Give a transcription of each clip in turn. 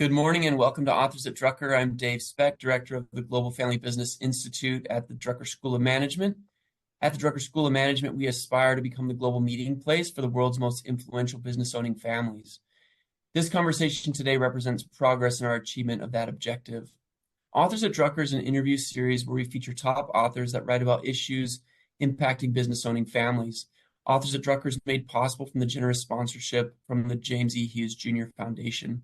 Good morning and welcome to Authors at Drucker. I'm Dave Specht, Director of the Global Family Business Institute at the Drucker School of Management. At the Drucker School of Management, we aspire to become the global meeting place for the world's most influential business-owning families. This conversation today represents progress in our achievement of that objective. Authors at Drucker is an interview series where we feature top authors that write about issues impacting business-owning families. Authors at Drucker is made possible from the generous sponsorship from the James E. Hughes Jr. Foundation.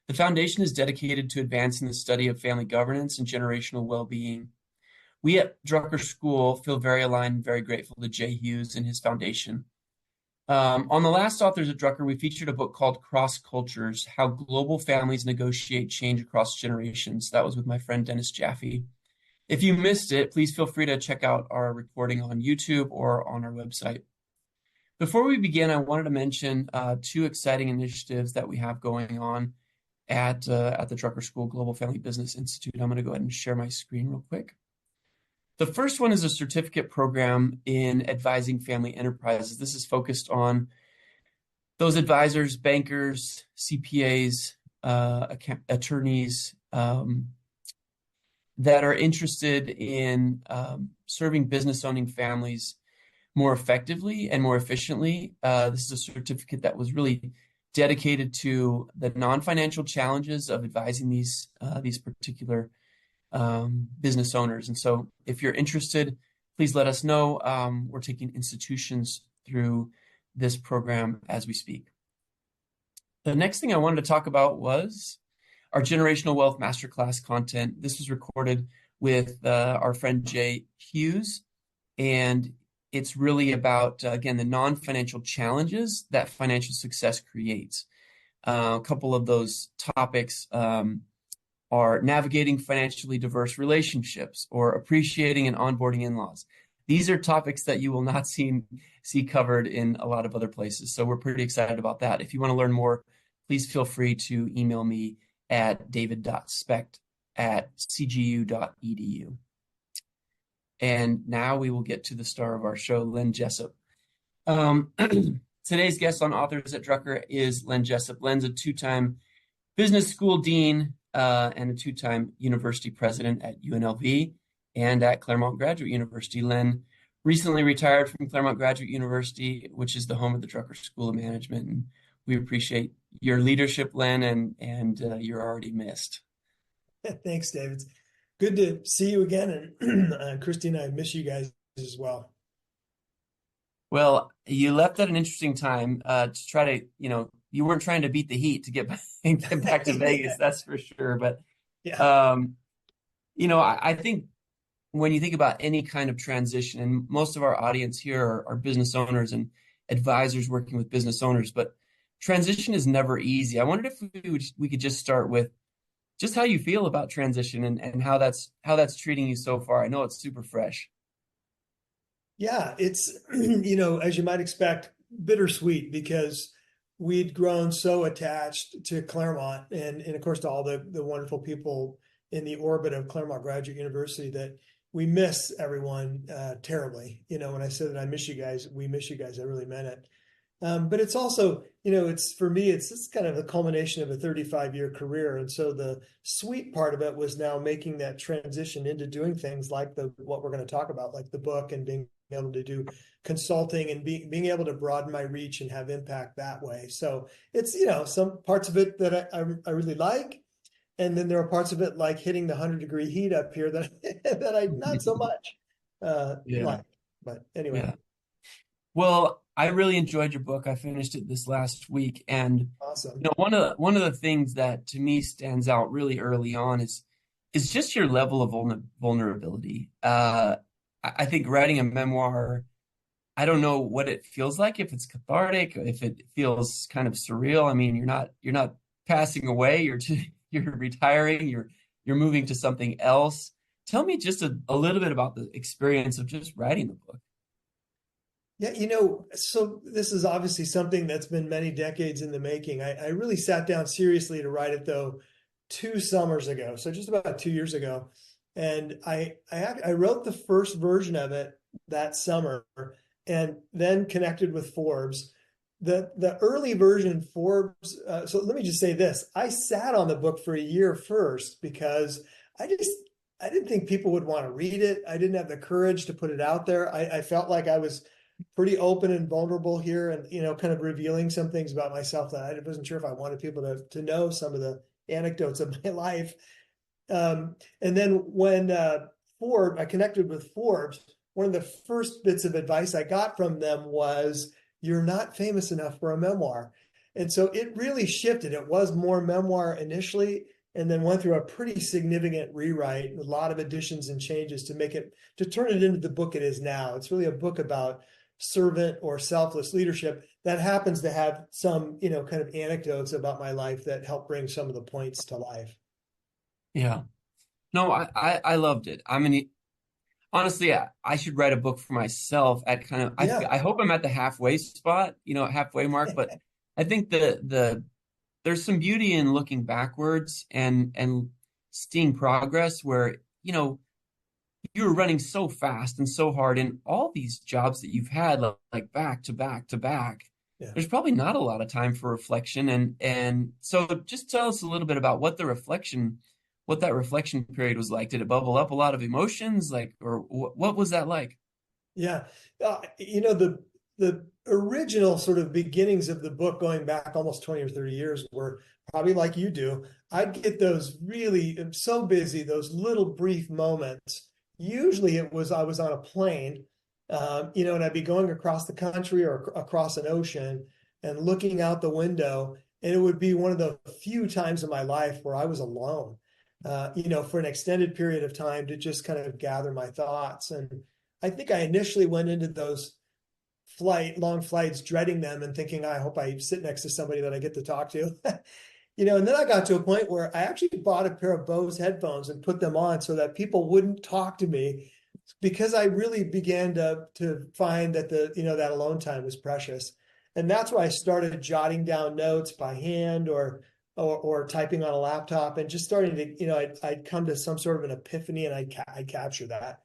The foundation is dedicated to advancing the study of family governance and generational well-being. We at Drucker School feel very aligned and very grateful to Jay Hughes and his foundation. On the last Authors at Drucker, we featured a book called Cross Cultures, How Global Families Negotiate Change Across Generations. That was with my friend Dennis Jaffe. If you missed it, please feel free to check out our recording on YouTube or on our website. Before we begin, I wanted to mention two exciting initiatives that we have going on at the Drucker School Global Family Business Institute. I'm going to go ahead and share my screen real quick. The first one is a certificate program in advising family enterprises. This is focused on those advisors, bankers, CPAs, attorneys that are interested in serving business-owning families more effectively and more efficiently. This is a certificate that was really dedicated to the non-financial challenges of advising these particular business owners. And so if you're interested, please let us know. We're taking institutions through this program as we speak. The next thing I wanted to talk about was our Generational Wealth Masterclass content. This was recorded with our friend Jay Hughes, and it's really about, again, the non-financial challenges that financial success creates. A couple of those topics are navigating financially diverse relationships or appreciating and onboarding in-laws. These are topics that you will not see covered in a lot of other places. So we're pretty excited about that. If you want to learn more, please feel free to email me at david.specht@cgu.edu. And now we will get to the star of our show, Len Jessup. Today's guest on Authors at Drucker is Len Jessup. Len's a two-time business school dean and a two-time university president at UNLV and at Claremont Graduate University. Len recently retired from Claremont Graduate University, which is the home of the Drucker School of Management. And we appreciate your leadership, Len, and you're already missed. Thanks, David. Good to see you again, and Christy and I miss you guys as well. Well, you left at an interesting time to try to, you weren't trying to beat the heat to get back to Vegas, that's for sure. But, Yeah. I think when you think about any kind of transition, and most of our audience here are business owners and advisors working with business owners, but transition is never easy. I wondered if we could just start with just how you feel about transition and how that's treating you so far. I know it's super fresh. Yeah, it's, as you might expect, bittersweet because we'd grown so attached to Claremont and of course to all the wonderful people in the orbit of Claremont Graduate University that we miss everyone terribly. When I said that I miss you guys, we miss you guys, I really meant it. But it's also, for me, it's kind of a culmination of a 35-year career. And so the sweet part of it was now making that transition into doing things like what we're going to talk about, like the book, and being able to do consulting and being able to broaden my reach and have impact that way. So it's, some parts of it that I really like. And then there are parts of it like hitting the 100-degree heat up here that I not so much like. But anyway. Yeah. Well, I really enjoyed your book. I finished it this last week, and Awesome. one of the things that to me stands out really early on is just your level of vulnerability. I think writing a memoir, I don't know what it feels like, if it's cathartic, if it feels kind of surreal. I mean, you're not passing away. You're retiring. You're moving to something else. Tell me just a little bit about the experience of just writing the book. Yeah, so this is obviously something that's been many decades in the making. I really sat down seriously to write it, though, 2 summers ago, so just about 2 years ago. And I wrote the first version of it that summer and then connected with Forbes the early version Forbes. So let me just say this: I sat on the book for a year first because I just I didn't think people would want to read it. I didn't have the courage to put it out there. I felt like I was pretty open and vulnerable here, and kind of revealing some things about myself that I wasn't sure if I wanted people to know some of the anecdotes of my life. And then when I connected with Forbes, one of the first bits of advice I got from them was, "You're not famous enough for a memoir." And so it really shifted. It was more memoir initially, and then went through a pretty significant rewrite, a lot of additions and changes to turn it into the book it is now. It's really a book about servant or selfless leadership that happens to have some, kind of anecdotes about my life that help bring some of the points to life. Yeah. No, I loved it. I mean, honestly, I should write a book for myself at kind of, Yeah. I hope I'm at the halfway spot, halfway mark, but I think there's some beauty in looking backwards and seeing progress where, you were running so fast and so hard in all these jobs that you've had, like back to back to back. Yeah. There's probably not a lot of time for reflection. And so just tell us a little bit about what that reflection period was like. Did it bubble up a lot of emotions, or what was that like? Yeah. The original sort of beginnings of the book, going back almost 20 or 30 years, were probably like you do. I'd get those really, I'm so busy, those little brief moments. Usually I was on a plane, and I'd be going across the country or across an ocean and looking out the window. And it would be one of the few times in my life where I was alone, for an extended period of time, to just kind of gather my thoughts. And I think I initially went into those long flights dreading them and thinking, I hope I sit next to somebody that I get to talk to. And then I got to a point where I actually bought a pair of Bose headphones and put them on so that people wouldn't talk to me, because I really began to find that that alone time was precious. And that's why I started jotting down notes by hand or typing on a laptop, and just starting to, I'd come to some sort of an epiphany, and I'd capture that.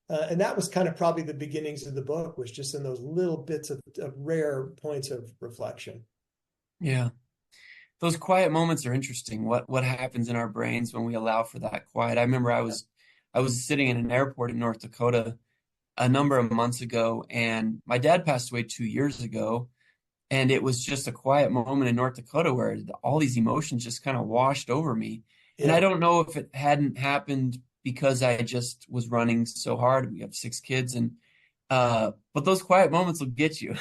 And that was kind of probably the beginnings of the book, was just in those little bits of rare points of reflection. Yeah. Those quiet moments are interesting. What happens in our brains when we allow for that quiet? I remember I was sitting in an airport in North Dakota a number of months ago, and my dad passed away 2 years ago. And it was just a quiet moment in North Dakota where all these emotions just kind of washed over me. And I Yeah. don't know if it hadn't happened because I just was running so hard. We have 6 kids, but those quiet moments will get you.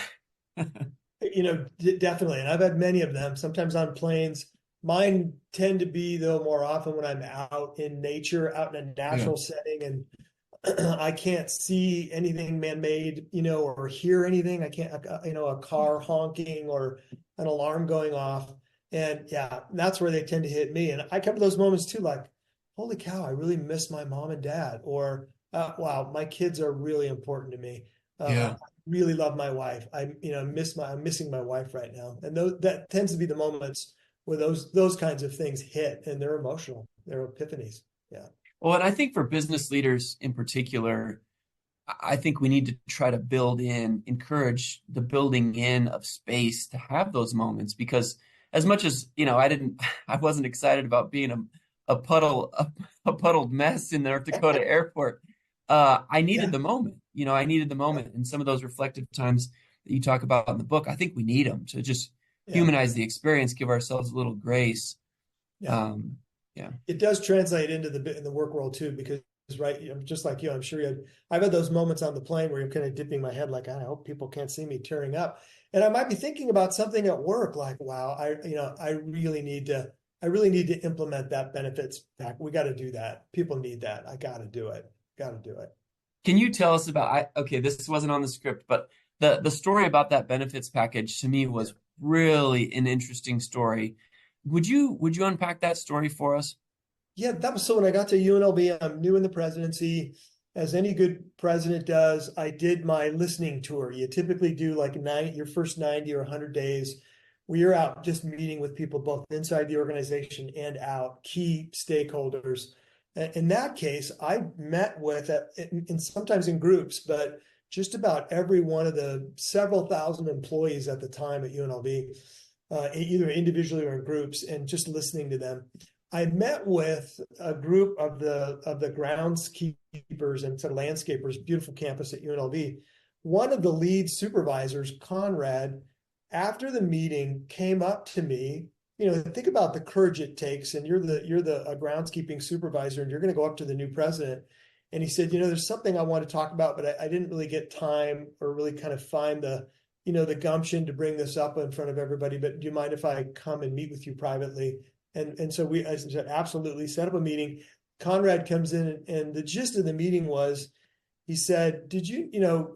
Definitely. And I've had many of them, sometimes on planes. Mine tend to be, though, more often when I'm out in nature, out in a Yeah. natural setting, and I can't see anything man-made, or hear anything. I can't, a car honking or an alarm going off. And yeah, that's where they tend to hit me. And I come to those moments too, like, holy cow, I really miss my mom and dad, or wow, my kids are really important to me. Yeah. I really love my wife. I'm missing my wife right now. And that tends to be the moments where those kinds of things hit, and they're emotional. They're epiphanies. Yeah. Well, and I think for business leaders in particular, I think we need to try to encourage the building in of space to have those moments, because as much as, I wasn't excited about being a puddled mess in the North Dakota airport. I needed Yeah. the moment, I needed the Yeah. moment. And some of those reflective times that you talk about in the book, I think we need them to just Yeah. humanize the experience, give ourselves a little grace. Yeah. Um, yeah. It does translate into in the work world too, because right, just like you, I'm sure I've had those moments on the plane where you're kind of dipping my head, like, I hope people can't see me tearing up. And I might be thinking about something at work, like, wow, I really need to implement that benefits pack. We got to do that. People need that. I got to do it. Got to do it. Can you tell us okay, this wasn't on the script, but the story about that benefits package to me Yeah. was really an interesting story. Would you unpack that story for us? Yeah, that was so when I got to UNLV, I'm new in the presidency. As any good president does, I did my listening tour. You typically do like your first 90 or 100 days where you're out just meeting with people both inside the organization and out, key stakeholders. In that case, I met with, and sometimes in groups, but just about every one of the several thousand employees at the time at UNLV, either individually or in groups, and just listening to them. I met with a group of the groundskeepers and sort of landscapers, beautiful campus at UNLV. One of the lead supervisors, Conrad, after the meeting came up to me. Think about the courage it takes, and you're a groundskeeping supervisor, and you're going to go up to the new president. And he said, there's something I want to talk about, but I didn't really get time or really kind of find the gumption to bring this up in front of everybody. But do you mind if I come and meet with you privately? And so I said, absolutely, set up a meeting. Conrad comes in, and the gist of the meeting was, he said,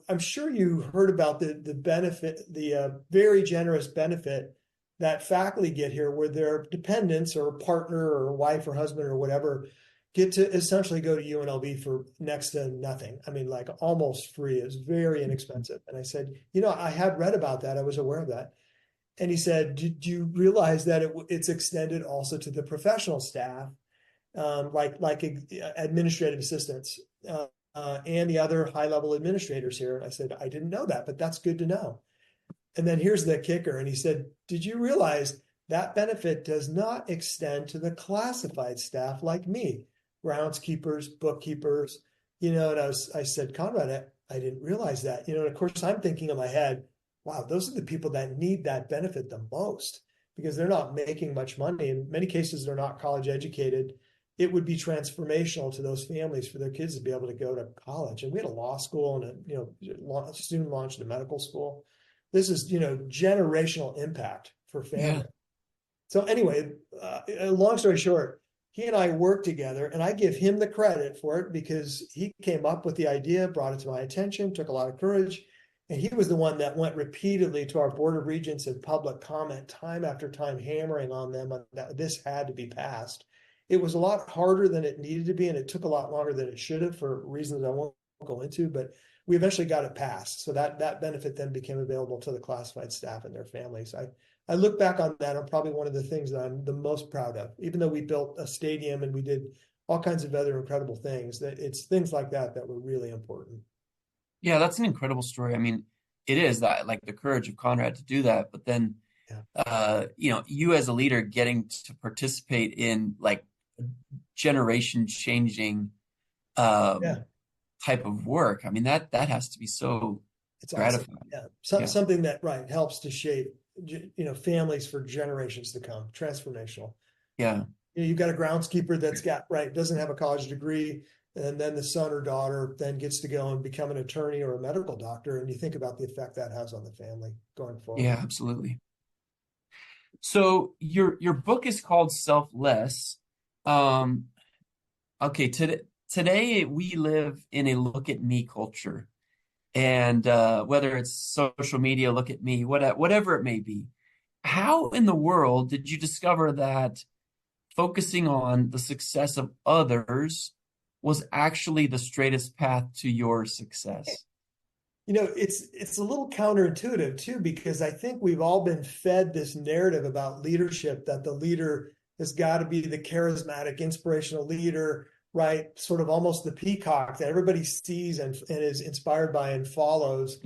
I'm sure you heard about the benefit, the very generous benefit that faculty get here, where their dependents or partner or wife or husband or whatever get to essentially go to UNLV for next to nothing. I mean, like almost free. It's very inexpensive. And I said, I had read about that. I was aware of that. And he said, do you realize that it's extended also to the professional staff, like administrative assistants and the other high-level administrators here? And I said, I didn't know that, but that's good to know. And then here's the kicker. And he said, did you realize that benefit does not extend to the classified staff like me, groundskeepers, bookkeepers, and I said, Conrad, I didn't realize that, and of course I'm thinking in my head, wow, those are the people that need that benefit the most, because they're not making much money. In many cases, they're not college educated. It would be transformational to those families for their kids to be able to go to college. And we had a law school and a student launched a medical school. This is, generational impact for family. Yeah. So anyway, long story short, he and I worked together, and I give him the credit for it because he came up with the idea, brought it to my attention, took a lot of courage. And he was the one that went repeatedly to our Board of Regents and public comment time after time, hammering on them that this had to be passed. It was a lot harder than it needed to be, and it took a lot longer than it should have for reasons I won't go into, but we eventually got it passed. So that benefit then became available to the classified staff and their families. I look back on that, and probably one of the things that I'm the most proud of, even though we built a stadium and we did all kinds of other incredible things, that it's things like that were really important. Yeah, that's an incredible story. I mean, it is that, like, the courage of Conrad to do that, but then, you as a leader getting to participate in like generation changing type of work. I mean, that has to be so gratifying. Awesome. Yeah. Something that helps to shape, families for generations to come. Transformational. Yeah. You've got a groundskeeper that's doesn't have a college degree, and then the son or daughter then gets to go and become an attorney or a medical doctor. And you think about the effect that has on the family going forward. Yeah, absolutely. So your book is called Selfless. Okay, today we live in a look at me culture. And whether it's social media, look at me, whatever it may be. How in the world did you discover that focusing on the success of others was actually the straightest path to your success? It's a little counterintuitive too, because I think we've all been fed this narrative about leadership, that the leader has got to be the charismatic, inspirational leader, right? Sort of almost the peacock that everybody sees and is inspired by and follows.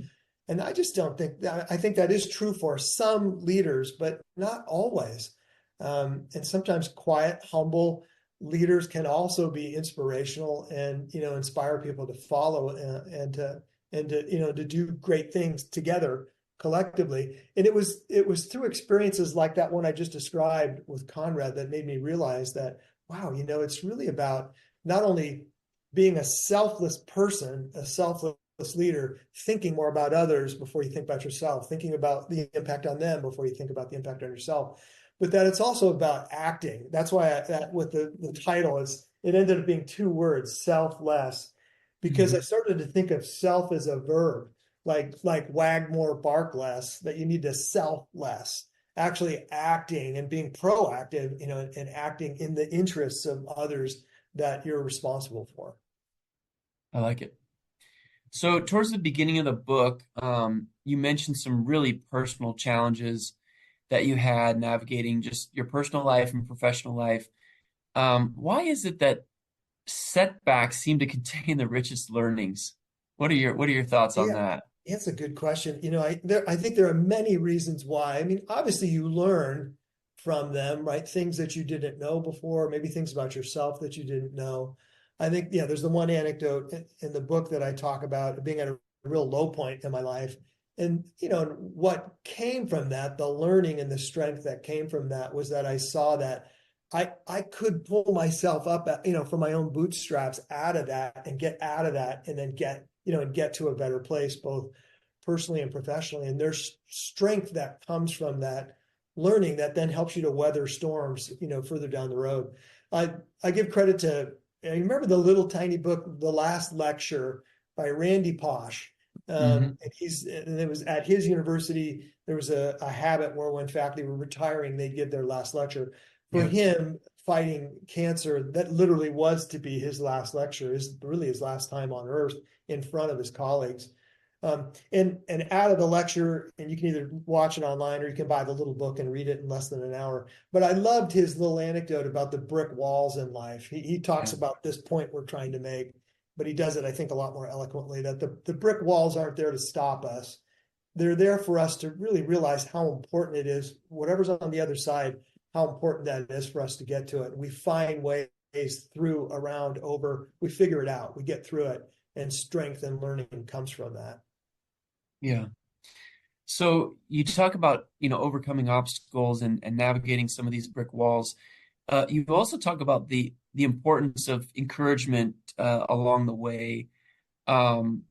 And I just don't think that. I think that is true for some leaders, but not always. And sometimes quiet, humble leaders can also be inspirational and, inspire people to follow and to do great things together collectively. And it was through experiences like that one I just described with Conrad that made me realize that, wow, it's really about not only being a selfless person, a selfless leader, thinking more about others before you think about yourself, thinking about the impact on them before you think about the impact on yourself, but that it's also about acting. That's why with the title, it ended up being 2 words, selfless, because I started to think of self as a verb, like wag more, bark less, that you need to self less, actually acting and being proactive, and acting in the interests of others that you're responsible for. I like it. So towards the beginning of the book, you mentioned some really personal challenges that you had navigating just your personal life and professional life. Why is it that setbacks seem to contain the richest learnings? What are your thoughts on Yeah, that? it's a good question. I think there are many reasons why. I mean, obviously you learn from them, right? Things that you didn't know before, maybe things about yourself that you didn't know. I think, there's the one anecdote in the book that I talk about being at a real low point in my life. And, what came from that, the learning and the strength that came from that was that I saw that I could pull myself up, from my own bootstraps out of that and get out of that and then get to a better place, both personally and professionally. And there's strength that comes from that learning that then helps you to weather storms, further down the road. I give credit to, I remember the little tiny book, The Last Lecture by Randy Posh. Hmm. And it was at his university, there was a habit where when faculty were retiring, they'd give their last lecture. For Yeah. him, fighting cancer, that literally was to be his last lecture, is really his last time on earth in front of his colleagues. And out of the lecture, and you can either watch it online or you can buy the little book and read it in less than an hour. But I loved his little anecdote about the brick walls in life. He talks Yeah. about this point we're trying to make, but he does it, I think, a lot more eloquently, that the brick walls aren't there to stop us. They're there for us to really realize how important it is, whatever's on the other side, how important that is for us to get to it. We find ways through, around, over, we figure it out, we get through it, and strength and learning comes from that. Yeah. So you talk about, overcoming obstacles and navigating some of these brick walls. You also talk about the importance of encouragement along the way. Um,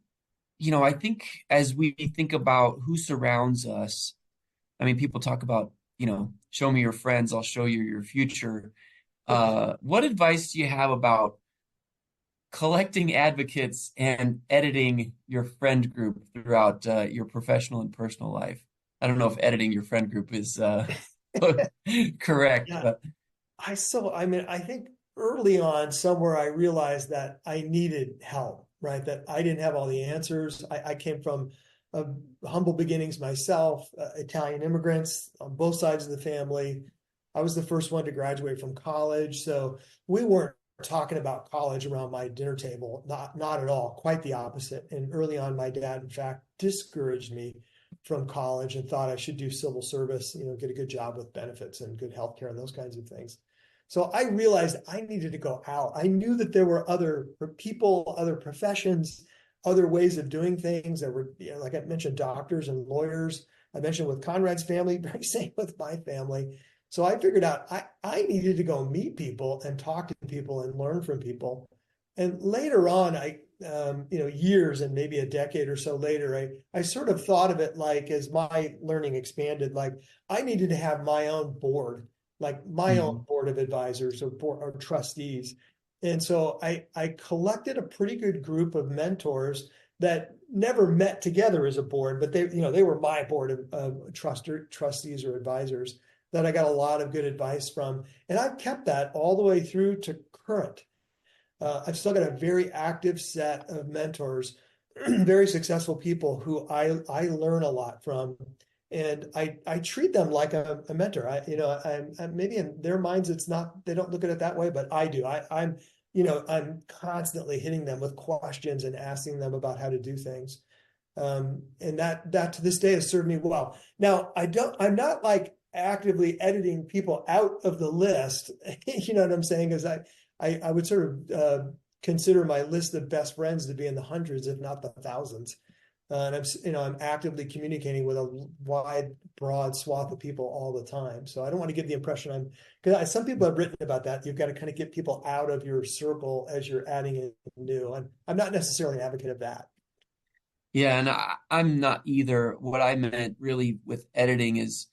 I think as we think about who surrounds us, I mean, people talk about, show me your friends, I'll show you your future. What advice do you have about collecting advocates and editing your friend group throughout your professional and personal life? I don't know if editing your friend group is correct, Yeah, but I mean, I think early on, somewhere I realized that I needed help, right? That I didn't have all the answers. I came from uh, humble beginnings myself, Italian immigrants on both sides of the family. I was the first one to graduate from college. So we weren't talking about college around my dinner table, not at all, quite the opposite. And early on, my dad, in fact, discouraged me from college and thought I should do civil service, get a good job with benefits and good health care and those kinds of things. So I realized I needed to go out. I knew that there were other people, other professions, other ways of doing things that were, like I mentioned, doctors and lawyers. I mentioned with Conrad's family, very same with my family. So I figured out I needed to go meet people and talk to people and learn from people. And later on, years and maybe a decade or so later, I sort of thought of it like, as my learning expanded, like I needed to have my own board, like my own Mhm. board of advisors or trustees. And so I collected a pretty good group of mentors that never met together as a board, but they were my board of trustees or advisors that I got a lot of good advice from. And I've kept that all the way through to current. I've still got a very active set of mentors, very successful people who I learn a lot from, and I treat them like a mentor. I'm maybe in their minds it's not, they don't look at it that way, but I do. I'm constantly hitting them with questions and asking them about how to do things, and that to this day has served me well. Now I'm not like actively editing people out of the list. You know what I'm saying? Because I would sort of consider my list of best friends to be in the hundreds, if not the thousands. And I'm actively communicating with a wide, broad swath of people all the time. So I don't want to give the impression because some people have written about that. You've got to kind of get people out of your circle as you're adding in new. And I'm not necessarily an advocate of that. Yeah, and I'm not either. What I meant really with editing is,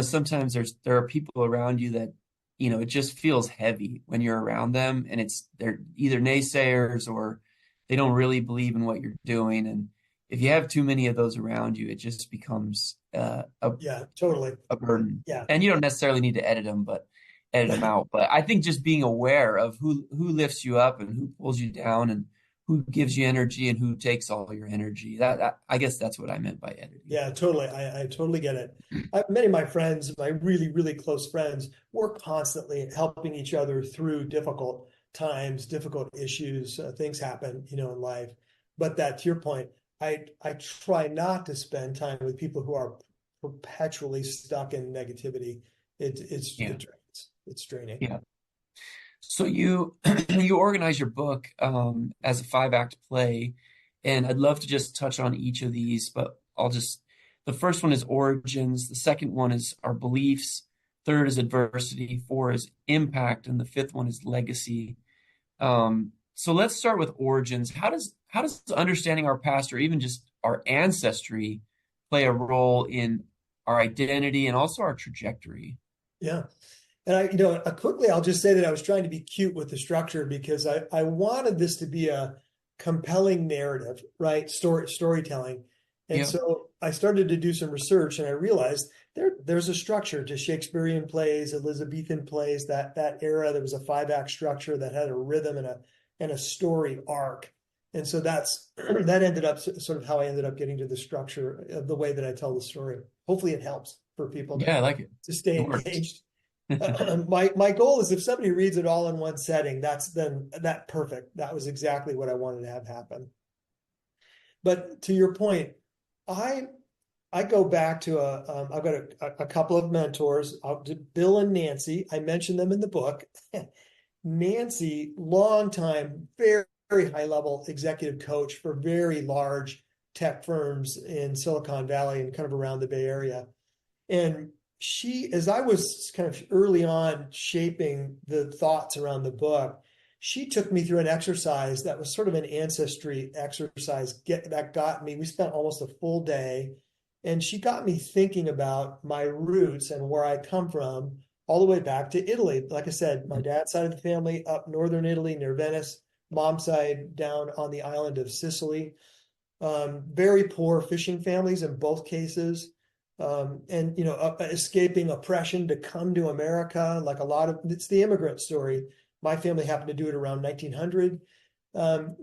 sometimes there are people around you that, it just feels heavy when you're around them, and they're either naysayers or they don't really believe in what you're doing. And if you have too many of those around you, it just becomes Yeah, totally. a burden. Yeah. And you don't necessarily need to edit them out. But I think just being aware of who lifts you up and who pulls you down and who gives you energy and who takes all your energy. That I guess that's what I meant by editing. Yeah, totally. I totally get it. Many of my friends, my really, really close friends, we're constantly helping each other through difficult times, difficult issues. Things happen, in life. But that, to your point, I try not to spend time with people who are perpetually stuck in negativity. Yeah. It's draining. Yeah. So you you organize your book as a 5-act play, and I'd love to just touch on each of these, but the first one is origins, the second one is our beliefs, third is adversity, four is impact, and the fifth one is legacy. So let's start with origins. How does understanding our past or even just our ancestry play a role in our identity and also our trajectory? Yeah. And quickly, I'll just say that I was trying to be cute with the structure because I wanted this to be a compelling narrative, right? Storytelling. And Yeah. so I started to do some research and I realized there's a structure to Shakespearean plays, Elizabethan plays, that era. There was a 5-act structure that had a rhythm and a story arc. And so that ended up sort of how I ended up getting to the structure of the way that I tell the story. Hopefully it helps for people Yeah, I like it. to stay It works. engaged. My goal is if somebody reads it all in one setting, that's perfect. That was exactly what I wanted to have happen. But to your point, I I go back to I've got a couple of mentors, Bill and Nancy. I mentioned them in the book. Nancy, long time, very, very high level executive coach for very large tech firms in Silicon Valley and kind of around the Bay Area. And she, as I was kind of early on shaping the thoughts around the book, she took me through an exercise that was sort of an ancestry exercise that got me. We spent almost a full day, and she got me thinking about my roots and where I come from, all the way back to Italy. Like I said, my dad's side of the family up northern Italy near Venice, mom's side down on the island of Sicily. Very poor fishing families in both cases. And escaping oppression to come to America, like it's the immigrant story. My family happened to do it around 1900,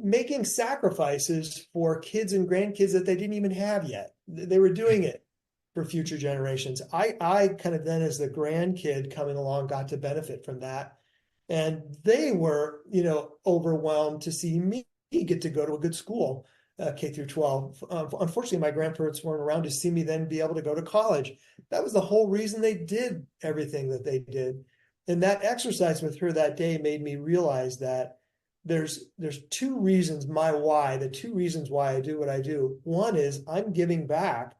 making sacrifices for kids and grandkids that they didn't even have yet. They were doing it for future generations. I kind of then, as the grandkid coming along, got to benefit from that. And they were, overwhelmed to see me get to go to a good school, K through 12. Unfortunately, my grandparents weren't around to see me then be able to go to college. That was the whole reason they did everything that they did. And that exercise with her that day made me realize that there's two reasons the two reasons why I do what I do. One is I'm giving back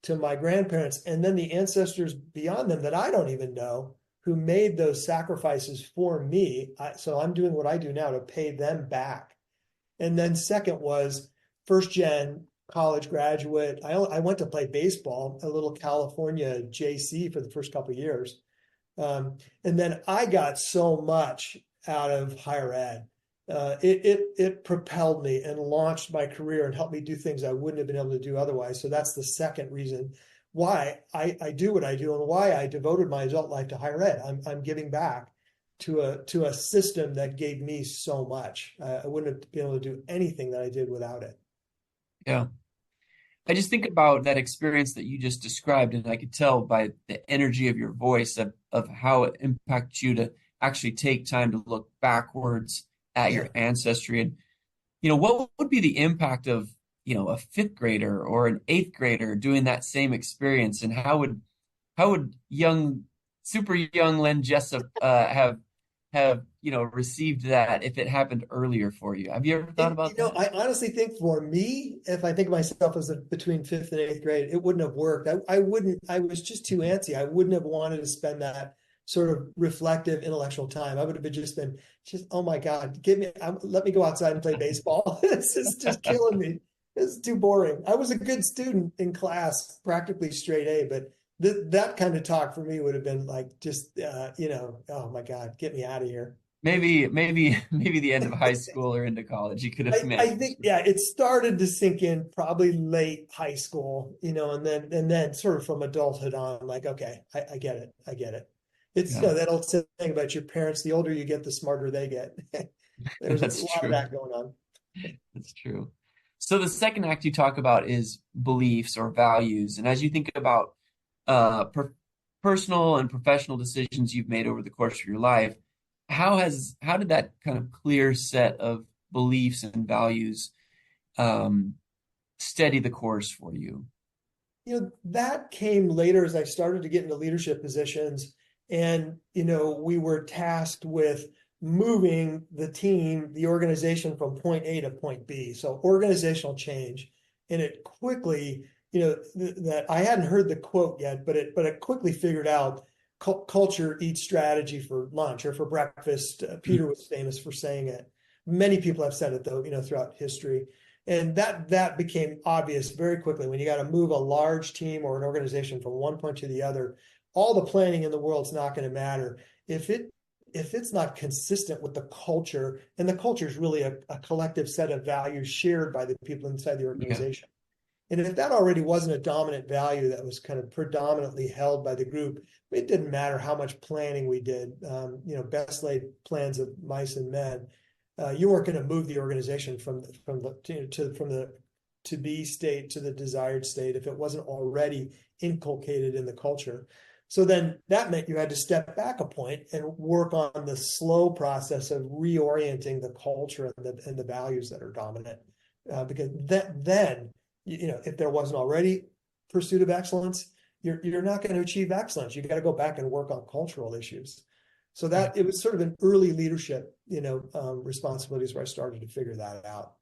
to my grandparents and then the ancestors beyond them that I don't even know who made those sacrifices for me. So I'm doing what I do now to pay them back. And then second was first gen college graduate. I went to play baseball, a little California JC for the first couple of years. And then I got so much out of higher ed. It propelled me and launched my career and helped me do things I wouldn't have been able to do otherwise. So that's the second reason why I do what I do and why I devoted my adult life to higher ed. I'm giving back to a system that gave me so much. I wouldn't have been able to do anything that I did without it. Yeah. I just think about that experience that you just described, and I could tell by the energy of your voice of how it impacts you to actually take time to look backwards at Yeah. your ancestry. And, what would be the impact of, a fifth grader or an eighth grader doing that same experience? And how would super young Len Jessup have received that if it happened earlier for you? Have you ever thought about that? I honestly think for me, if I think of myself as between fifth and eighth grade, it wouldn't have worked. I was just too antsy. I wouldn't have wanted to spend that sort of reflective intellectual time. I would have been oh my God, let me go outside and play baseball. This is just killing me. This is too boring. I was a good student in class, practically straight A, but that kind of talk for me would have been like, oh my God, get me out of here. Maybe the end of high school or into college, you could have I managed. think, yeah, it started to sink in probably late high school, and then sort of from adulthood on, like, okay, I get it. I get it. It's, Yeah, that old thing about your parents, the older you get, the smarter they get. There's a that's lot of true. that going on. That's true. So the second act you talk about is beliefs or values. And as you think about personal and professional decisions you've made over the course of your life, how did that kind of clear set of beliefs and values um, steady the course for you? That came later as I started to get into leadership positions. And, we were tasked with moving the team, the organization from point A to point B. So organizational change. And it quickly, that I hadn't heard the quote yet, but it quickly figured out culture eats strategy for lunch or for breakfast. Peter was famous for saying it. Many people have said it though, throughout history. And that became obvious very quickly when you got to move a large team or an organization from one point to the other. All the planning in the world's not going to matter if it's not consistent with the culture, and the culture is really a collective set of values shared by the people inside the organization. Yeah. And if that already wasn't a dominant value that was kind of predominantly held by the group, it didn't matter how much planning we did. Best laid plans of mice and men. You weren't going to move the organization from the to be state to the desired state if it wasn't already inculcated in the culture. So then that meant you had to step back a point and work on the slow process of reorienting the culture and the values that are dominant. Because then, if there wasn't already pursuit of excellence, you're not going to achieve excellence. You got to go back and work on cultural issues. So that it was sort of an early leadership, responsibilities where I started to figure that out.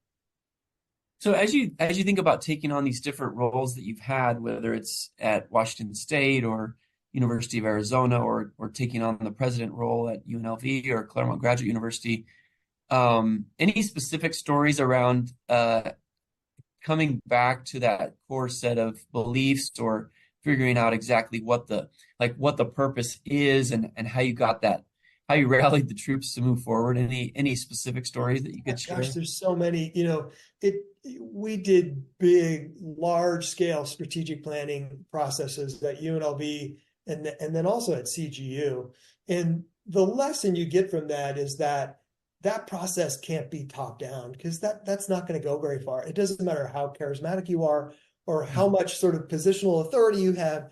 So as you think about taking on these different roles that you've had, whether it's at Washington State or University of Arizona or taking on the president role at UNLV or Claremont Graduate University, any specific stories around coming back to that core set of beliefs or figuring out exactly what the purpose is and how you got that, how you rallied the troops to move forward? Any specific stories that you could share? Gosh, there's so many. We did big, large scale strategic planning processes at UNLV and then also at CGU. And the lesson you get from that is that process can't be top down, because that's not going to go very far. It doesn't matter how charismatic you are or how much sort of positional authority you have,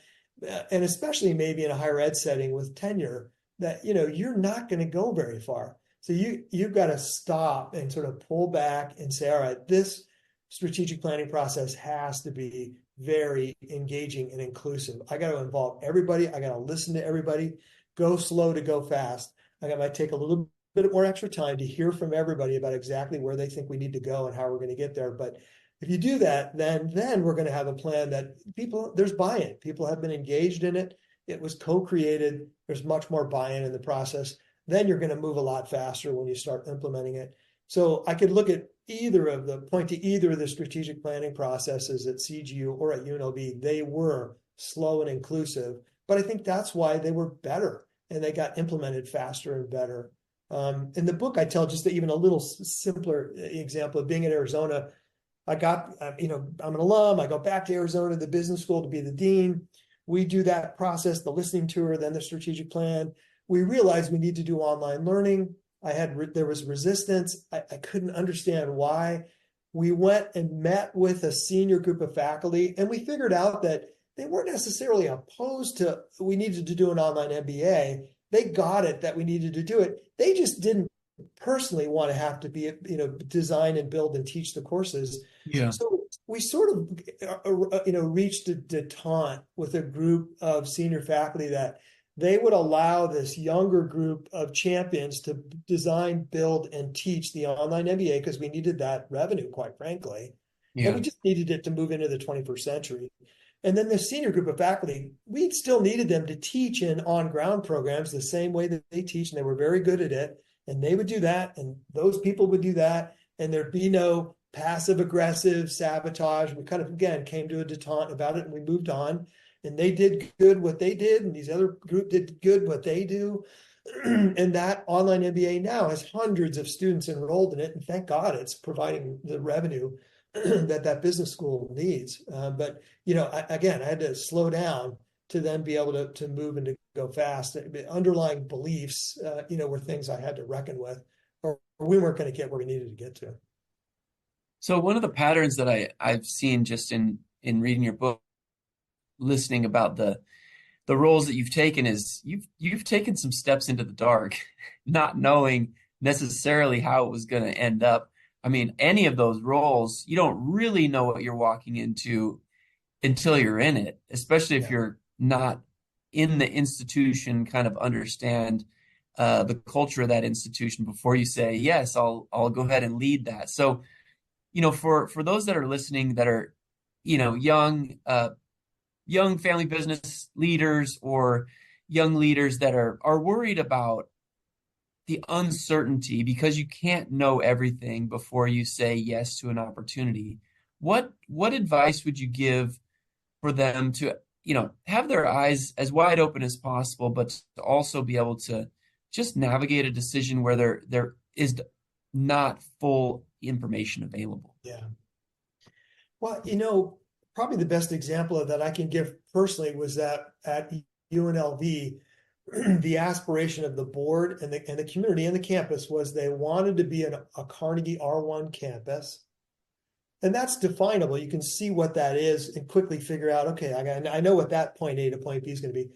and especially maybe in a higher ed setting with tenure, that you're not going to go very far. So you've got to stop and sort of pull back and say, all right, this strategic planning process has to be very engaging and inclusive. I got to involve everybody. I got to listen to everybody. Go slow to go fast. might take a little bit more extra time to hear from everybody about exactly where they think we need to go and how we're going to get there. But if you do that, then we're going to have a plan that there's buy-in. People have been engaged in it. It was co-created. There's much more buy-in in the process. Then you're going to move a lot faster when you start implementing it. So I could point to either of the strategic planning processes at CGU or at UNLV. They were slow and inclusive, but I think that's why they were better and they got implemented faster and better. In the book, I tell just even a little simpler example of being in Arizona. I'm an alum. I go back to Arizona, the business school, to be the dean. We do that process, the listening tour, then the strategic plan. We realized we need to do online learning. There was resistance. I couldn't understand why. We went and met with a senior group of faculty, and we figured out that they weren't necessarily opposed to we needed to do an online MBA. They got it that we needed to do it. They just didn't personally want to have to be, design and build and teach the courses. Yeah. So we sort of, reached a detente with a group of senior faculty that they would allow this younger group of champions to design, build, and teach the online MBA because we needed that revenue, quite frankly. Yeah. And we just needed it to move into the 21st century. And then the senior group of faculty, we still needed them to teach in on-ground programs the same way that they teach, and they were very good at it. And they would do that, and those people would do that, and there'd be no passive-aggressive sabotage. We kind of, again, came to a detente about it, and we moved on. And they did good what they did, and these other group did good what they do. And that online MBA now has hundreds of students enrolled in it, and thank God it's providing the revenue that business school needs. But I had to slow down to then be able to move and to go fast. Underlying beliefs, were things I had to reckon with, or we weren't going to get where we needed to get to. So one of the patterns that I've seen just in reading your book, listening about the roles that you've taken, is you've taken some steps into the dark, not knowing necessarily how it was going to end up. I mean, any of those roles, you don't really know what you're walking into until you're in it, especially if Yeah. you're not in the institution, kind of understand the culture of that institution before you say, yes, I'll go ahead and lead that. So, for those that are listening that are, young family business leaders or young leaders that are worried about the uncertainty because you can't know everything before you say yes to an opportunity. What advice would you give for them to, have their eyes as wide open as possible, but to also be able to just navigate a decision where there is not full information available? Yeah. Well, probably the best example of that I can give personally was that at UNLV, the aspiration of the board and the community and the campus was they wanted to be a Carnegie R1 campus. And that's definable. You can see what that is and quickly figure out, okay, I know what that point A to point B is going to be.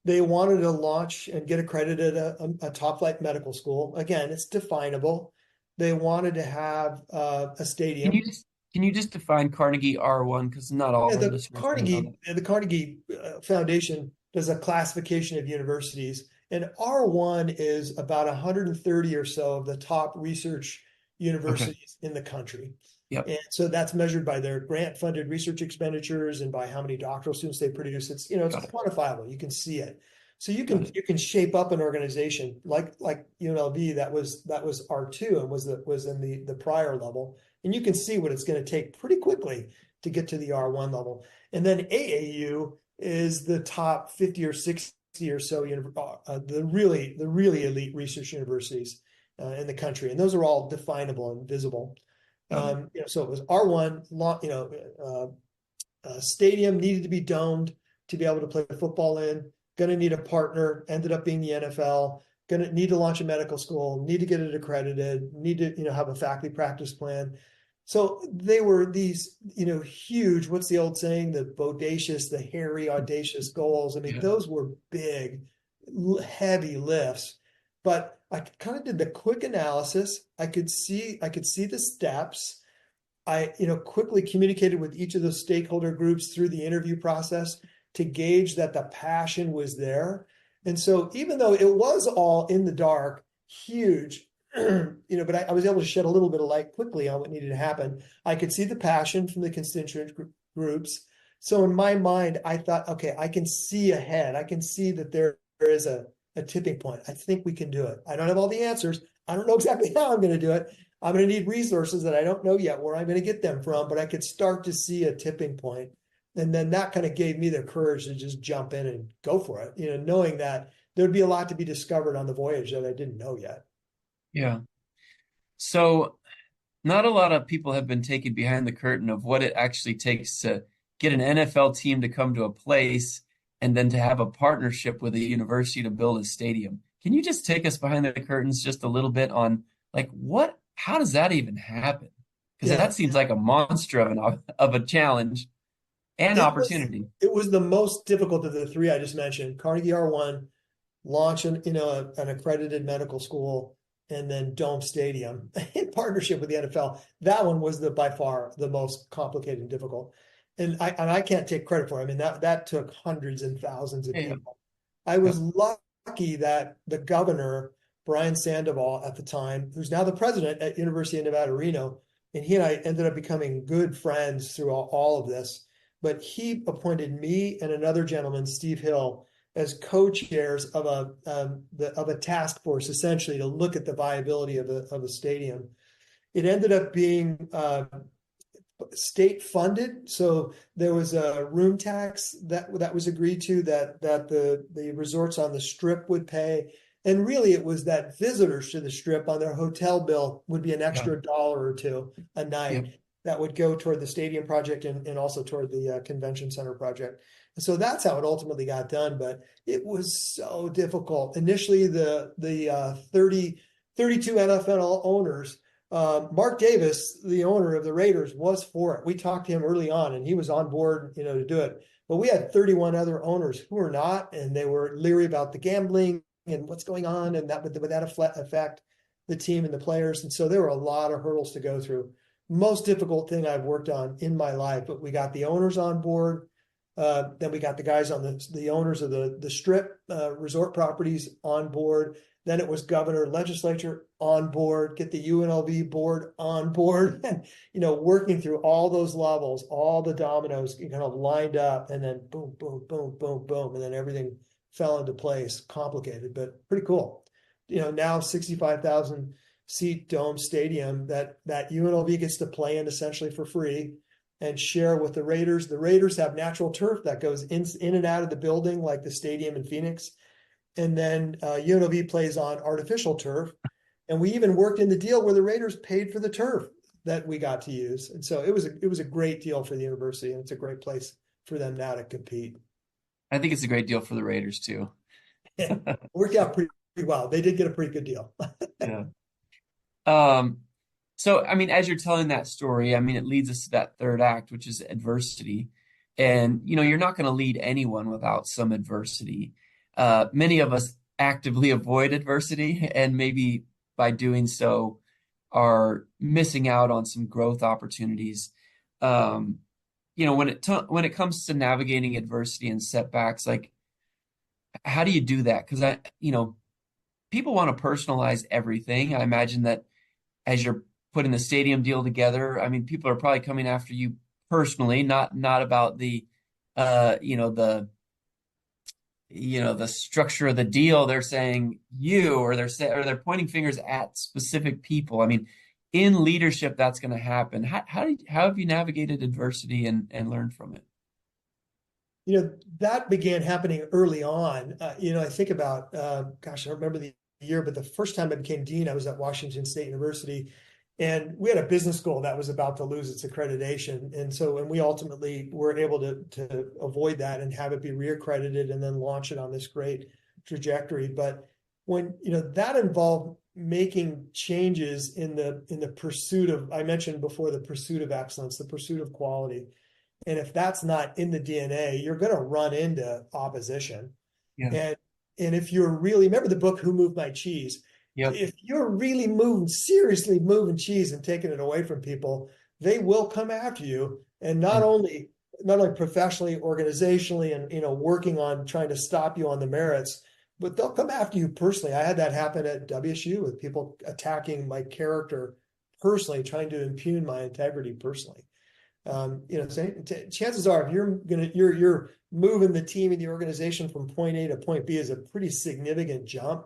They wanted to launch and get accredited a top flight medical school. Again, it's definable. They wanted to have a Can stadium. you just can you just define Carnegie R1? Because not all Yeah, of our listeners may know that. The Carnegie Foundation does a classification of universities, and R1 is about 130 or so of the top research Okay. universities in the country. Yep. And so that's measured by their grant-funded research expenditures and by how many doctoral students they produce. It's Got it. quantifiable. You can see it. So you Got can it. you can shape up an organization like UNLV that was R2 and was in the prior level, and you can see what it's going to take pretty quickly to get to the R1 level. And then AAU is the top 50 or 60 or so, the really elite research universities in the country. And those are all definable and visible. Got it. So it was R1, stadium needed to be domed to be able to play football in, going to need a partner, ended up being the NFL, going to need to launch a medical school, need to get it accredited, need to, have a faculty practice plan. So they were these, huge, what's the old saying, the bodacious, the hairy, audacious goals. I mean, Yeah. those were big, heavy lifts, but I kind of did the quick analysis. I could see the steps. I, quickly communicated with each of those stakeholder groups through the interview process to gauge that the passion was there. And so even though it was all in the dark, huge, but I was able to shed a little bit of light quickly on what needed to happen. I could see the passion from the constituent groups. So in my mind, I thought, okay, I can see ahead. I can see that there is a tipping point. I think we can do it. I don't have all the answers. I don't know exactly how I'm going to do it. I'm going to need resources that I don't know yet where I'm going to get them from, but I could start to see a tipping point. And then that kind of gave me the courage to just jump in and go for it, knowing that there'd be a lot to be discovered on the voyage that I didn't know yet. Yeah. So not a lot of people have been taken behind the curtain of what it actually takes to get an NFL team to come to a place and then to have a partnership with a university to build a stadium. Can you just take us behind the curtains just a little bit on how does that even happen? Because Yeah. that seems like a monster of a challenge and It was opportunity. it was the most difficult of the three I just mentioned. Carnegie R1, launch an accredited medical school, and then Dome Stadium in partnership with the NFL. That one was by far the most complicated and difficult. And I can't take credit for it. I mean, that took hundreds and thousands of Yeah. people. I Yeah. was lucky that the governor, Brian Sandoval at the time, who's now the president at University of Nevada, Reno, and he and I ended up becoming good friends through all of this. But he appointed me and another gentleman, Steve Hill, as co-chairs of a task force, essentially to look at the viability of a stadium. It ended up being state funded, so there was a room tax that was agreed to that the resorts on the Strip would pay, and really it was that visitors to the Strip on their hotel bill would be an Yeah. extra dollar or two a night Yep. that would go toward the stadium project and also toward the convention center project. And so that's how it ultimately got done. But it was so difficult. Initially, the 32 NFL owners, Mark Davis, the owner of the Raiders, was for it. We talked to him early on, and he was on board, to do it. But we had 31 other owners who were not, and they were leery about the gambling and what's going on, and that would that affect. the team and the players. And so there were a lot of hurdles to go through. Most difficult thing I've worked on in my life, but we got the owners on board. Then we got the guys on the owners of the strip resort properties on board. Then it was governor, legislature on board, get the UNLV board on board, and working through all those levels, all the dominoes kind of lined up, and then boom, boom, boom, boom, boom, and then everything fell into place. Complicated, but pretty cool. Now 65,000 seat dome stadium that UNLV gets to play in essentially for free and share with the Raiders. The Raiders have natural turf that goes in and out of the building, like the stadium in Phoenix. And then UNLV plays on artificial turf. And we even worked in the deal where the Raiders paid for the turf that we got to use. And so it was a great deal for the university, and it's a great place for them now to compete. I think it's a great deal for the Raiders too. Worked out pretty well. They did get a pretty good deal. Yeah. So, I mean, as you're telling that story, I mean, it leads us to that third act, which is adversity. And, you're not going to lead anyone without some adversity. Many of us actively avoid adversity, and maybe by doing so are missing out on some growth opportunities. When it comes to navigating adversity and setbacks, like, how do you do that? Because people want to personalize everything. I imagine that as you're putting the stadium deal together, I mean, people are probably coming after you personally, not about the the structure of the deal. They're saying you, or they're pointing fingers at specific people. I mean, in leadership, that's going to happen. How have you navigated adversity and learned from it? That began happening early on. I think about, I don't remember the year, but the first time I became dean, I was at Washington State University, and we had a business school that was about to lose its accreditation. And we ultimately were able to avoid that and have it be reaccredited and then launch it on this great trajectory. But when, that involved making changes in the pursuit of, I mentioned before, the pursuit of excellence, the pursuit of quality. And if that's not in the DNA, you're going to run into opposition. Yeah. And if you're really, remember the book, Who Moved My Cheese? Yep. If you're really seriously moving cheese and taking it away from people, they will come after you. And not only professionally, organizationally, and, working on trying to stop you on the merits, but they'll come after you personally. I had that happen at WSU with people attacking my character personally, trying to impugn my integrity personally. Chances are, if you're moving the team and the organization from point A to point B is a pretty significant jump,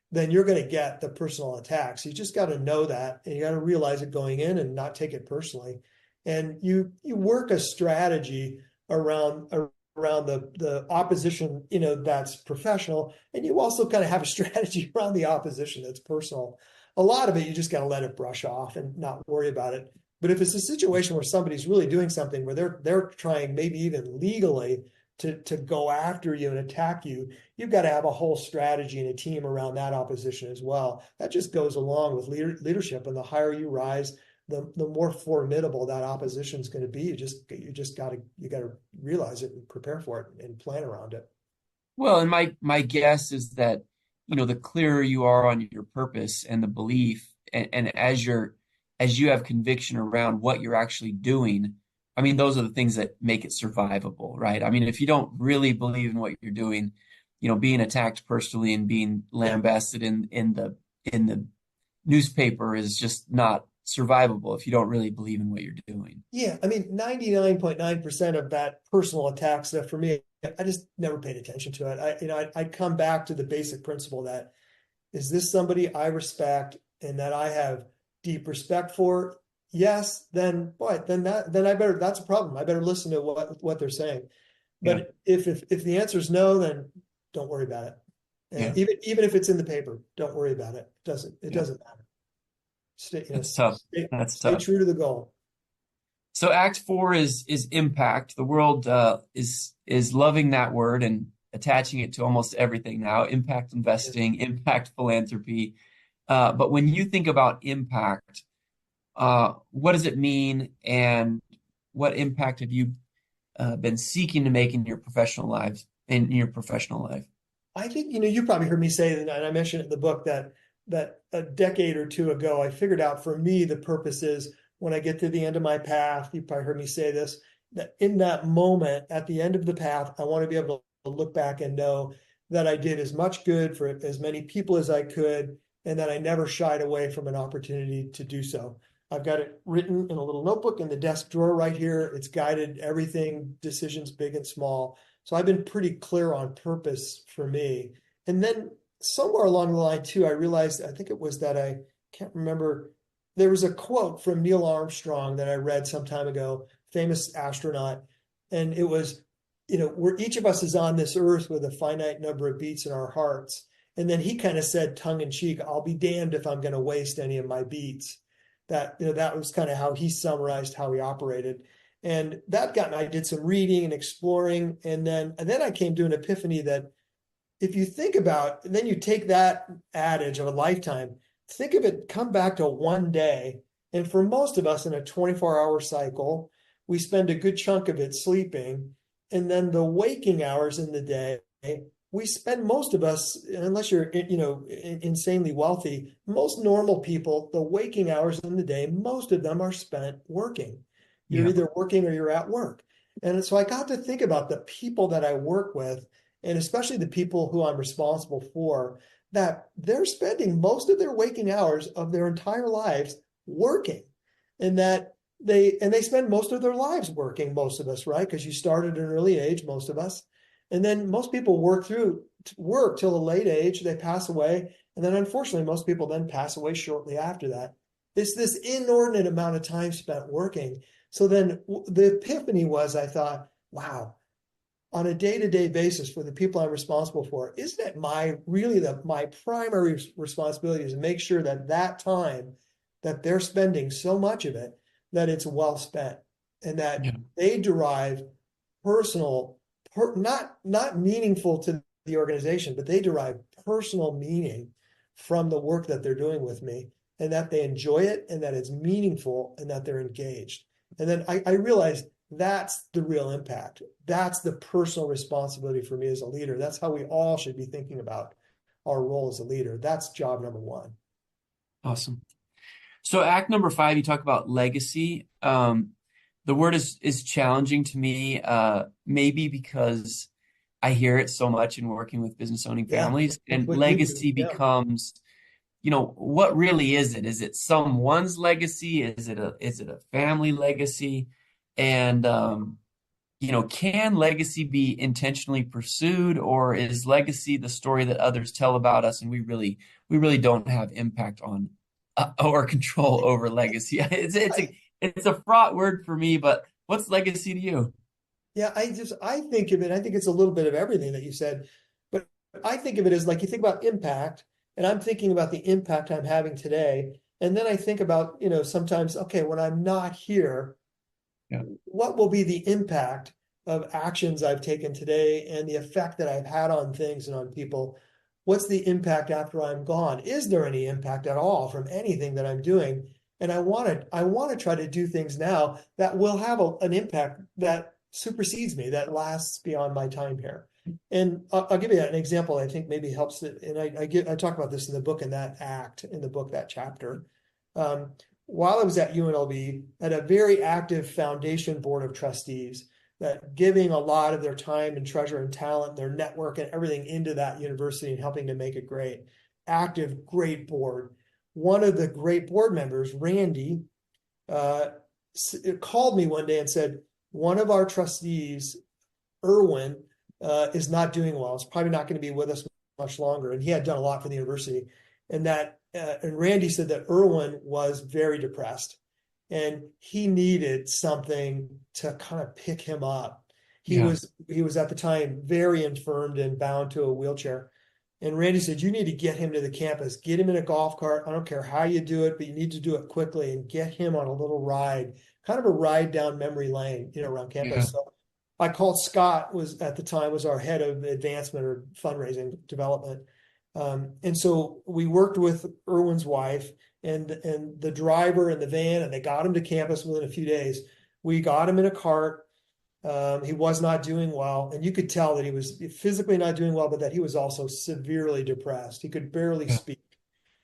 then you're going to get the personal attacks. You just got to know that, and you got to realize it going in and not take it personally. And you work a strategy around the opposition, that's professional, and you also kind of have a strategy around the opposition that's personal. A lot of it, you just got to let it brush off and not worry about it. But if it's a situation where somebody's really doing something where they're trying, maybe even legally, to go after you and attack you, you've got to have a whole strategy and a team around that opposition as well. That just goes along with leadership. And the higher you rise, the more formidable that opposition is going to be. You just got to realize it and prepare for it and plan around it. Well, and my guess is that, the clearer you are on your purpose and the belief, and as you have conviction around what you're actually doing, I mean, those are the things that make it survivable, right? I mean, if you don't really believe in what you're doing, being attacked personally and being lambasted in the newspaper is just not survivable if you don't really believe in what you're doing. Yeah, I mean, 99.9% of that personal attack stuff for me, I just never paid attention to it. I'd come back to the basic principle that, is this somebody I respect and that I have deep respect for? Yes, then I better, that's a problem. I better listen to what they're saying. But if the answer is no, then don't worry about it. And even if it's in the paper, don't worry about it. It doesn't matter. That's tough. Stay true to the goal. So Act 4 is impact. The world is loving that word and attaching it to almost everything now. Impact investing, impact philanthropy. But when you think about impact, what does it mean, and what impact have you been seeking to make in your professional life? I think, you probably heard me say, and I mentioned it in the book, that that a decade or two ago, I figured out for me, the purpose is when I get to the end of my path, you probably heard me say this, that in that moment at the end of the path, I want to be able to look back and know that I did as much good for as many people as I could, and that I never shied away from an opportunity to do so. I've got it written in a little notebook in the desk drawer right here. It's guided everything, decisions big and small. So I've been pretty clear on purpose for me. And then somewhere along the line too, I realized, I think it was that I can't remember, there was a quote from Neil Armstrong that I read some time ago, famous astronaut. And it was, we're each of us is on this earth with a finite number of beats in our hearts. And then he kind of said tongue in cheek, I'll be damned if I'm going to waste any of my beats. That was kind of how he summarized how he operated. And that got me, I did some reading and exploring. And then I came to an epiphany that if you think about, then you take that adage of a lifetime, think of it, come back to one day. And for most of us in a 24-hour cycle, we spend a good chunk of it sleeping. And then the waking hours in the day, we spend, most of us, unless you're, insanely wealthy, most normal people, the waking hours in the day, most of them are spent working. You're either working or you're at work. And so I got to think about the people that I work with, and especially the people who I'm responsible for, that they're spending most of their waking hours of their entire lives working, and that they spend most of their lives working, most of us, right? Because you start at an early age, most of us. And then most people work till a late age, they pass away. And then unfortunately, most people then pass away shortly after that. It's this inordinate amount of time spent working. So then the epiphany was, I thought, wow, on a day-to-day basis for the people I'm responsible for, isn't it my primary responsibility is to make sure that time that they're spending so much of it, that it's well spent, and that they derive personal, not meaningful to the organization, but they derive personal meaning from the work that they're doing with me, and that they enjoy it, and that it's meaningful, and that they're engaged. And then I realized that's the real impact. That's the personal responsibility for me as a leader. That's how we all should be thinking about our role as a leader. That's job number one. Awesome. So act number 5, you talk about legacy. The word is challenging to me, maybe because I hear it so much in working with business owning families, and legacy becomes, what really is it? Is it someone's legacy? Is it a family legacy? And, can legacy be intentionally pursued, or is legacy the story that others tell about us, and we really don't have impact on or control over legacy? It's a fraught word for me, but what's legacy to you? Yeah, I think of it, I think it's a little bit of everything that you said, but I think of it as, like, you think about impact, and I'm thinking about the impact I'm having today. And then I think about, sometimes, okay, when I'm not here, what will be the impact of actions I've taken today and the effect that I've had on things and on people? What's the impact after I'm gone? Is there any impact at all from anything that I'm doing? And I want to try to do things now that will have an impact that supersedes me, that lasts beyond my time here. And I'll give you an example I think maybe helps it. And I talk about this in the book, in that chapter. While I was at UNLV, had a very active foundation board of trustees that giving a lot of their time and treasure and talent, their network and everything into that university and helping to make it great. Active, great board. One of the great board members, Randy, called me one day and said, one of our trustees, Irwin, is not doing well. It's probably not going to be with us much longer. And he had done a lot for the university. And Randy said that Irwin was very depressed, and he needed something to kind of pick him up. He was at the time very infirmed and bound to a wheelchair. And Randy said, you need to get him to the campus, get him in a golf cart. I don't care how you do it, but you need to do it quickly and get him on a little ride, kind of a ride down memory lane, around campus. So I called Scott, at the time our head of advancement or fundraising development. And so we worked with Irwin's wife and the driver and the van, and they got him to campus within a few days. We got him in a cart. He was not doing well, and you could tell that he was physically not doing well, but that he was also severely depressed. He could barely speak.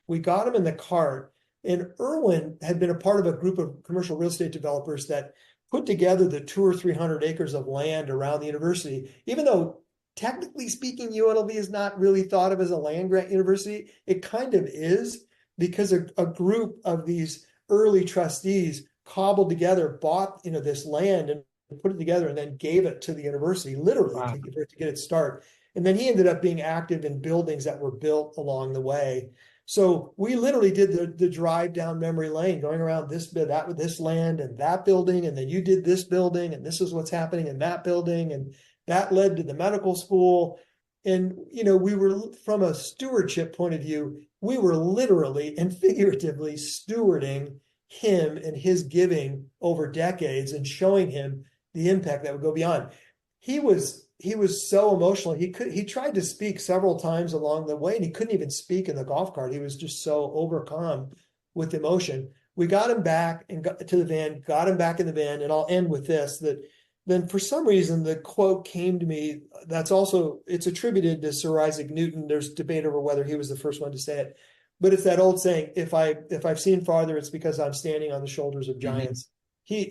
We got him in the cart, and Irwin had been a part of a group of commercial real estate developers that put together the 200 or 300 acres of land around the university. Even though technically speaking, UNLV is not really thought of as a land grant university, it kind of is, because a group of these early trustees cobbled together, bought this land and put it together, and then gave it to the university, literally, Wow. to get it started. And then he ended up being active in buildings that were built along the way. So we literally did the drive down memory lane, going around this land and that building, and then you did this building, and this is what's happening in that building, and that led to the medical school. And we were, from a stewardship point of view, we were literally and figuratively stewarding him and his giving over decades, and showing him the impact that would go beyond. He was so emotional. He tried to speak several times along the way, and he couldn't even speak in the golf cart. He was just so overcome with emotion. We got him back and got to the van, got him back in the van, and I'll end with this, that then for some reason the quote came to me. It's attributed to Sir Isaac Newton. There's debate over whether he was the first one to say it, but it's that old saying, if I've seen farther, it's because I'm standing on the shoulders of giants. Mm-hmm.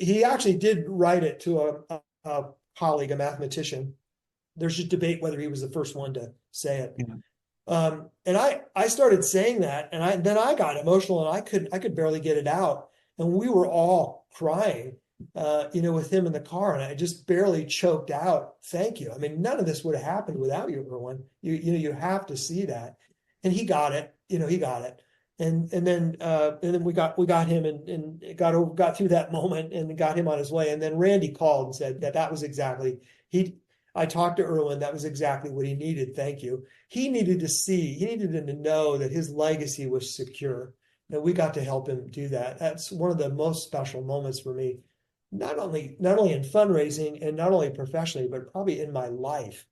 He actually did write it to a colleague, a mathematician. There's just debate whether he was the first one to say it. Yeah. And I started saying that, and then I got emotional, and I could barely get it out. And we were all crying, with him in the car, and I just barely choked out, "Thank you." I mean, none of this would have happened without you, Erwin. You have to see that. And he got it, he got it. And then we got him and got through that moment and got him on his way. And then Randy called and said that was exactly, I talked to Erwin, that was exactly what he needed. Thank you. He needed to know that his legacy was secure. And we got to help him do that. That's one of the most special moments for me, not only in fundraising and not only professionally, but probably in my life.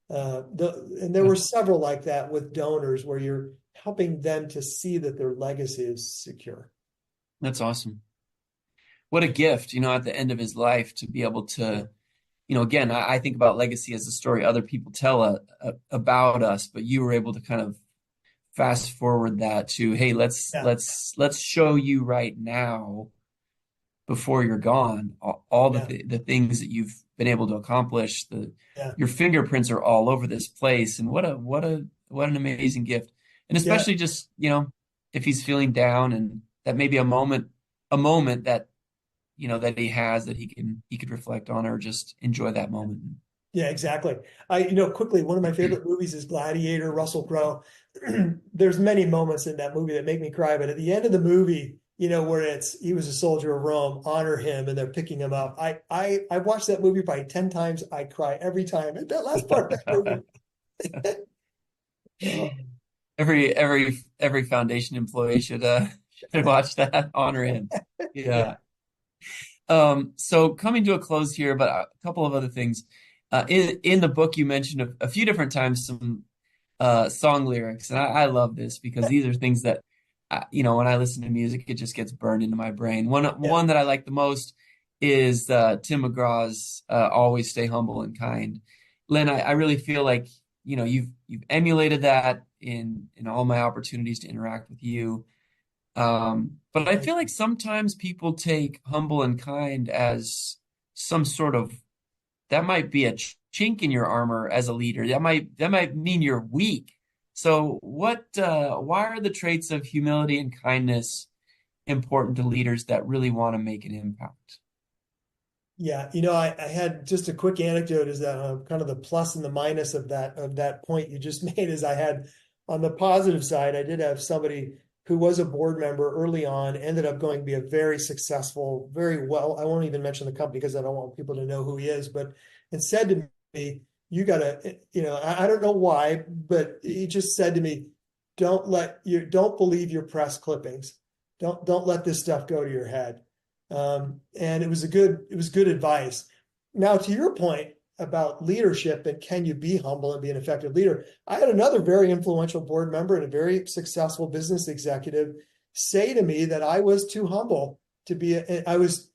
And there were several like that with donors, where you're helping them to see that their legacy is secure. That's awesome. What a gift, at the end of his life, to be able to, again, I think about legacy as a story other people tell about us, but you were able to kind of fast forward that to, hey, let's show you right now, before you're gone, all the things that you've been able to accomplish. Your fingerprints are all over this place, and what an amazing gift. And especially just, if he's feeling down, and that may be a moment that, that he has, that he could reflect on, or just enjoy that moment. Yeah, exactly. Quickly, one of my favorite movies is Gladiator, Russell Crowe. There's many moments in that movie that make me cry, but at the end of the movie, where he was a soldier of Rome, honor him, and they're picking him up. I've watched that movie probably 10 times. I cry every time at that last part of that movie. Every foundation employee should watch that, honor him. Yeah. So coming to a close here, but a couple of other things. In the book, you mentioned a few different times some song lyrics, and I love this, because these are things that, when I listen to music, it just gets burned into my brain. One that I like the most is Tim McGraw's "Always Stay Humble and Kind." Len, I really feel like you've emulated that in all my opportunities to interact with you. But I feel like sometimes people take humble and kind as some sort of, that might be a chink in your armor as a leader. That might mean you're weak. So why are the traits of humility and kindness important to leaders that really want to make an impact? Yeah, I had just a quick anecdote, is that kind of the plus and the minus of that point you just made. Is I had, on the positive side, I did have somebody who was a board member early on, ended up going to be a very successful, very well, I won't even mention the company because I don't want people to know who he is, but and said to me, "You gotta, I don't know why, but he just said to me, don't believe your press clippings. Don't let this stuff go to your head." And it was good advice. Now, to your point about leadership and can you be humble and be an effective leader, I had another very influential board member and a very successful business executive say to me that I was too humble to be. I was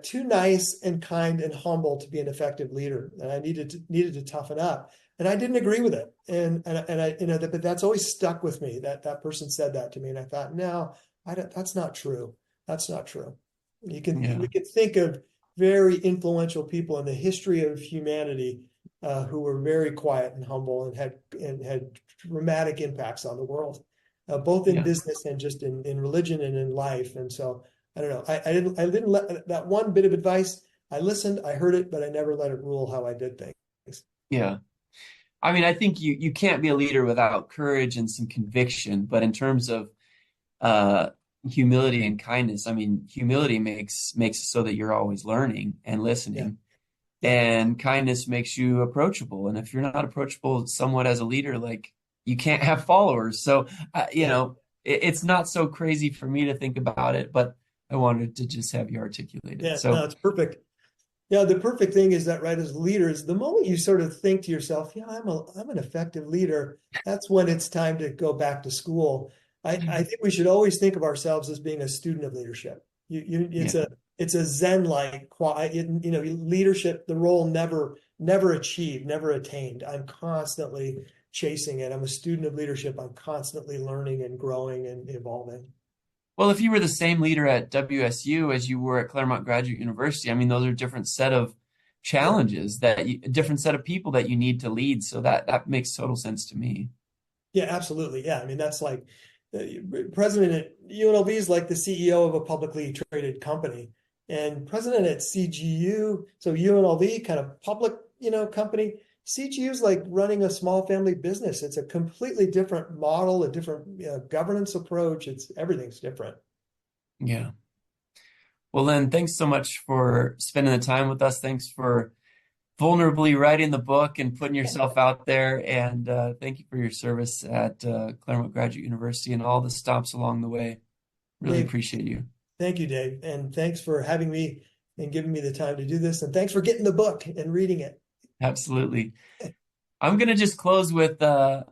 too nice and kind and humble to be an effective leader, and I needed to toughen up. And I didn't agree with it. And I, but that's always stuck with me, that person said that to me. And I thought, no, that's not true. That's not true. We can think of very influential people in the history of humanity who were very quiet and humble and had dramatic impacts on the world, both in business and just in religion and in life. And so I don't know. I didn't let that one bit of advice. I listened, I heard it, but I never let it rule how I did things. Yeah. I mean, I think you can't be a leader without courage and some conviction, but in terms of humility and kindness, I mean, humility makes it so that you're always learning and listening. And kindness makes you approachable. And if you're not approachable somewhat as a leader, like you can't have followers. So, you know, it's not so crazy for me to think about it, but I wanted to just have you articulate it. Yeah, so no, it's perfect. Yeah, the perfect thing is that, right, as leaders, the moment you sort of think to yourself, yeah, I'm an effective leader, that's when it's time to go back to school. I think we should always think of ourselves as being a student of leadership. It's a Zen-like leadership, the role never achieved, never attained. I'm constantly chasing it. I'm a student of leadership. I'm constantly learning and growing and evolving. Well, if you were the same leader at WSU as you were at Claremont Graduate University, I mean, those are different set of challenges different set of people that you need to lead. So that makes total sense to me. Yeah, absolutely. Yeah. I mean, that's like president at UNLV is like the CEO of a publicly traded company, and president at CGU. So UNLV kind of public, company. CGU is like running a small family business. It's a completely different model, a different governance approach. Everything's different. Yeah. Well, Len, thanks so much for spending the time with us. Thanks for vulnerably writing the book and putting yourself out there. And thank you for your service at Claremont Graduate University and all the stops along the way. Really Dave, appreciate you. Thank you, Dave. And thanks for having me and giving me the time to do this. And thanks for getting the book and reading it. Absolutely. I'm going to just close with a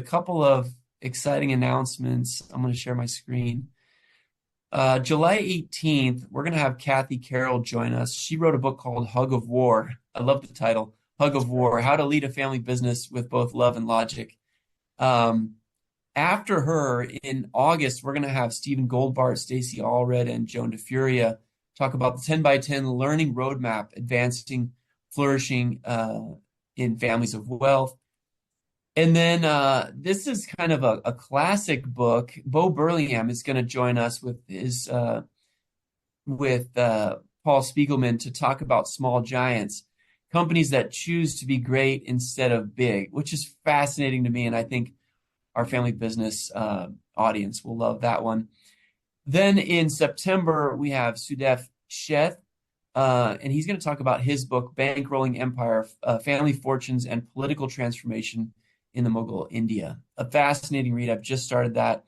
couple of exciting announcements. I'm going to share my screen. July 18th, we're going to have Kathy Carroll join us. She wrote a book called Hug of War. I love the title, Hug of War, How to Lead a Family Business with Both Love and Logic. After her, in August, we're going to have Stephen Goldbart, Stacey Allred, and Joan DeFuria talk about the 10 by 10 learning roadmap, advancing, flourishing in families of wealth. And then this is kind of a classic book. Bo Burlingham is going to join us with Paul Spiegelman to talk about small giants, companies that choose to be great instead of big, which is fascinating to me. And I think our family business audience will love that one. Then in September, we have Sudef Sheth, and he's going to talk about his book, Bankrolling Empire, Family Fortunes and Political Transformation in the Mughal India. A fascinating read. I've just started that.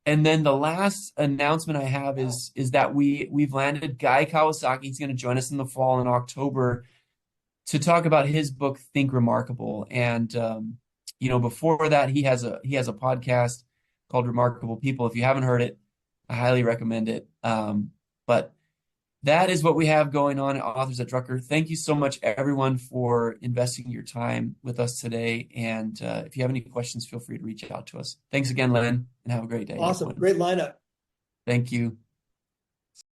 And then the last announcement I have is that we've landed Guy Kawasaki. He's going to join us in the fall in October to talk about his book, Think Remarkable. And before that, he has a podcast called Remarkable People. If you haven't heard it, I highly recommend it. But that is what we have going on at Authors at Drucker. Thank you so much, everyone, for investing your time with us today. And if you have any questions, feel free to reach out to us. Thanks again, Len, and have a great day. Awesome. Everyone. Great lineup. Thank you.